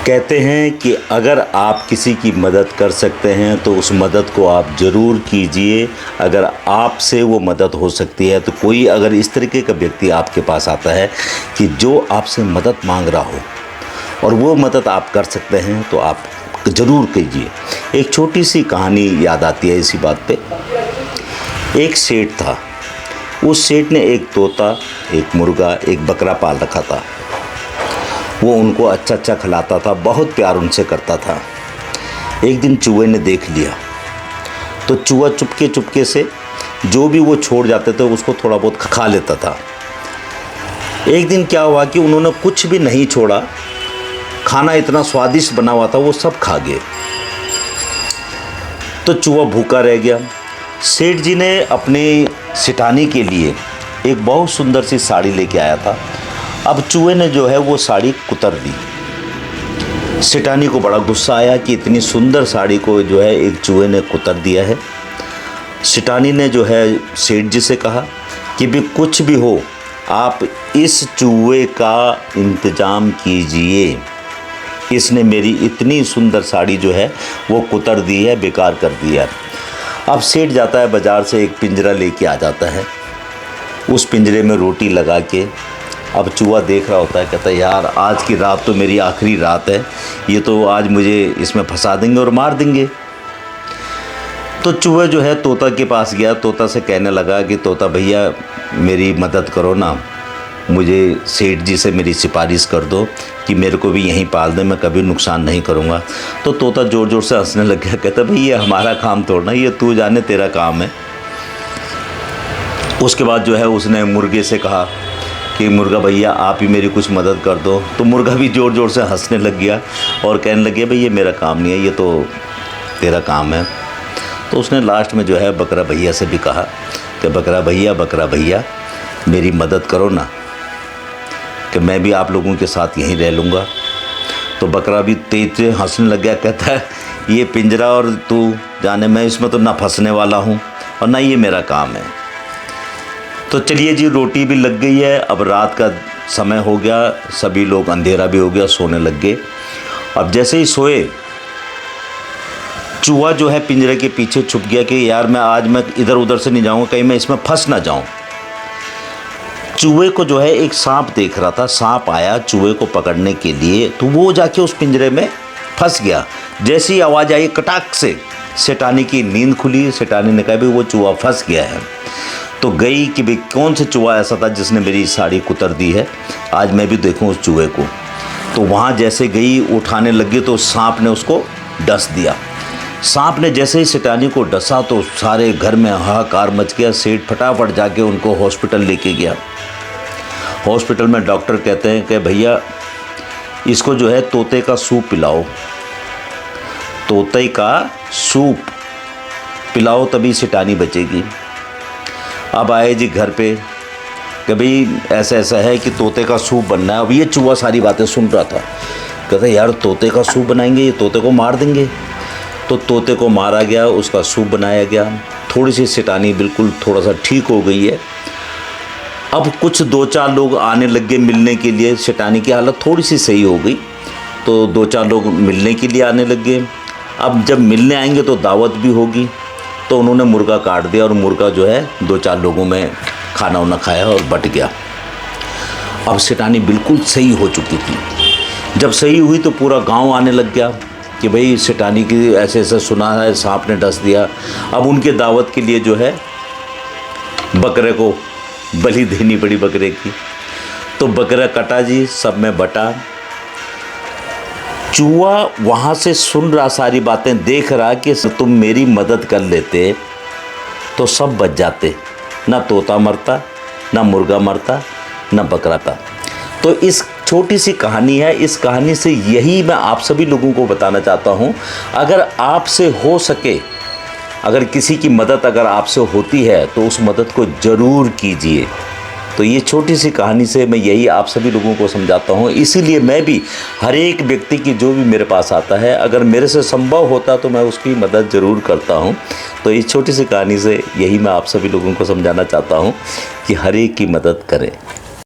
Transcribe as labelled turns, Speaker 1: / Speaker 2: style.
Speaker 1: कहते हैं कि अगर आप किसी की मदद कर सकते हैं तो उस मदद को आप ज़रूर कीजिए। अगर आपसे वो मदद हो सकती है तो कोई अगर इस तरीके का व्यक्ति आपके पास आता है कि जो आपसे मदद मांग रहा हो और वो मदद आप कर सकते हैं तो आप ज़रूर कीजिए। एक छोटी सी कहानी याद आती है इसी बात पे। एक सेठ था, उस सेठ ने एक तोता, एक मुर्गा, एक बकरा पाल रखा था। वो उनको अच्छा अच्छा खिलाता था, बहुत प्यार उनसे करता था। एक दिन चूहे ने देख लिया तो चूहा चुपके चुपके से जो भी वो छोड़ जाते थे उसको थोड़ा बहुत खा लेता था। एक दिन क्या हुआ कि उन्होंने कुछ भी नहीं छोड़ा, खाना इतना स्वादिष्ट बना हुआ था वो सब खा गए। तो चूहा भूखा रह गया। सेठ जी ने अपनी सिटानी के लिए एक बहुत सुंदर सी साड़ी लेके आया था। अब चूहे ने जो है वो साड़ी कुतर दी। सिटानी को बड़ा गुस्सा आया कि इतनी सुंदर साड़ी को जो है एक चूहे ने कुतर दिया है। सिटानी ने जो है सेठ जी से कहा कि भी कुछ भी हो आप इस चूहे का इंतज़ाम कीजिए, इसने मेरी इतनी सुंदर साड़ी जो है वो कुतर दी है, बेकार कर दिया। अब सेठ जाता है बाज़ार से, एक पिंजरा लेके आ जाता है। उस पिंजरे में रोटी लगा के अब चूहा देख रहा होता है, कहता है यार आज की रात तो मेरी आखिरी रात है, ये तो आज मुझे इसमें फंसा देंगे और मार देंगे। तो चूहा जो है तोता के पास गया, तोता से कहने लगा कि तोता भैया मेरी मदद करो ना, मुझे सेठ जी से मेरी सिफारिश कर दो कि मेरे को भी यहीं पाल दे, मैं कभी नुकसान नहीं करूँगा। तो तोता ज़ोर ज़ोर से हंसने लग गया, कहता भाई ये हमारा काम तोड़ना, ये तू जाने तेरा काम है। उसके बाद जो है उसने मुर्गे से कहा कि मुर्गा भैया आप ही मेरी कुछ मदद कर दो। तो मुर्गा भी ज़ोर ज़ोर से हंसने लग गया और कहने लग गया भाई ये मेरा काम नहीं है, ये तो तेरा काम है। तो उसने लास्ट में जो है बकरा भैया से भी कहा कि बकरा भैया मेरी मदद करो ना, कि मैं भी आप लोगों के साथ यहीं रह लूँगा। तो बकरा भी तेज से हंसने लग गया, कहता है ये पिंजरा और तू जाने, मैं इसमें तो ना फंसने वाला हूँ और ना ये मेरा काम है। तो चलिए जी, रोटी भी लग गई है, अब रात का समय हो गया, सभी लोग, अंधेरा भी हो गया, सोने लग गए। अब जैसे ही सोए चूहा जो है पिंजरे के पीछे छुप गया कि यार मैं इधर उधर से नहीं जाऊँगा, कहीं मैं इसमें फंस ना जाऊँ। चूहे को जो है एक सांप देख रहा था, सांप आया चूहे को पकड़ने के लिए, तो वो जाके उस पिंजरे में फंस गया। जैसी आवाज़ आई कटाक से, सेठानी की नींद खुली। सेठानी ने कहा भाई वो चूहा फंस गया है। तो गई कि भाई कौन सा चूहा ऐसा था जिसने मेरी साड़ी कुतर दी है, आज मैं भी देखूं उस चूहे को। तो वहाँ जैसे गई, उठाने लगी तो सांप ने उसको डस दिया। सांप ने जैसे ही सेठानी को डसा तो सारे घर में हाहाकार मच गया। सेठ फटाफट जाके उनको हॉस्पिटल लेके गया। हॉस्पिटल में डॉक्टर कहते हैं कि भैया इसको जो है तोते का सूप पिलाओ, तोते का सूप पिलाओ तभी सेठानी बचेगी। अब आए जी घर पे कि भाई ऐसा ऐसा है कि तोते का सूप बनना है। अब ये चूहा सारी बातें सुन रहा था, कहता यार तोते का सूप बनाएंगे, ये तोते को मार देंगे। तो तोते को मारा गया, उसका सूप बनाया गया। थोड़ी सी सेठानी बिल्कुल थोड़ा सा ठीक हो गई है। अब कुछ 2-4 लोग आने लग गए मिलने के लिए, सेठानी की हालत थोड़ी सी सही हो गई तो 2-4 लोग मिलने के लिए आने लग गए। अब जब मिलने आएंगे तो दावत भी होगी, तो उन्होंने मुर्गा काट दिया और मुर्गा जो है 2-4 लोगों में खाना वाना खाया और बट गया। अब सेठानी बिल्कुल सही हो चुकी थी। जब सही हुई तो पूरा गांव आने लग गया कि भाई सेठानी की ऐसे ऐसे सुना है, सांप ने डस दिया। अब उनके दावत के लिए जो है बकरे को बलि देनी पड़ी बकरे की। तो बकरा कटा जी, सब में बटा। चूहा वहाँ से सुन रहा, सारी बातें देख रहा कि तुम मेरी मदद कर लेते तो सब बच जाते, ना तोता मरता, ना मुर्गा मरता, ना बकरा था। तो इस छोटी सी कहानी है, इस कहानी से यही मैं आप सभी लोगों को बताना चाहता हूँ, अगर आपसे हो सके, अगर किसी की मदद अगर आपसे होती है तो उस मदद को ज़रूर कीजिए। तो ये छोटी सी कहानी से मैं यही आप सभी लोगों को समझाता हूँ। इसीलिए मैं भी हर एक व्यक्ति की जो भी मेरे पास आता है, अगर मेरे से संभव होता तो मैं उसकी मदद ज़रूर करता हूँ। तो इस छोटी सी कहानी से यही मैं आप सभी लोगों को समझाना चाहता हूँ कि हर एक की मदद करें।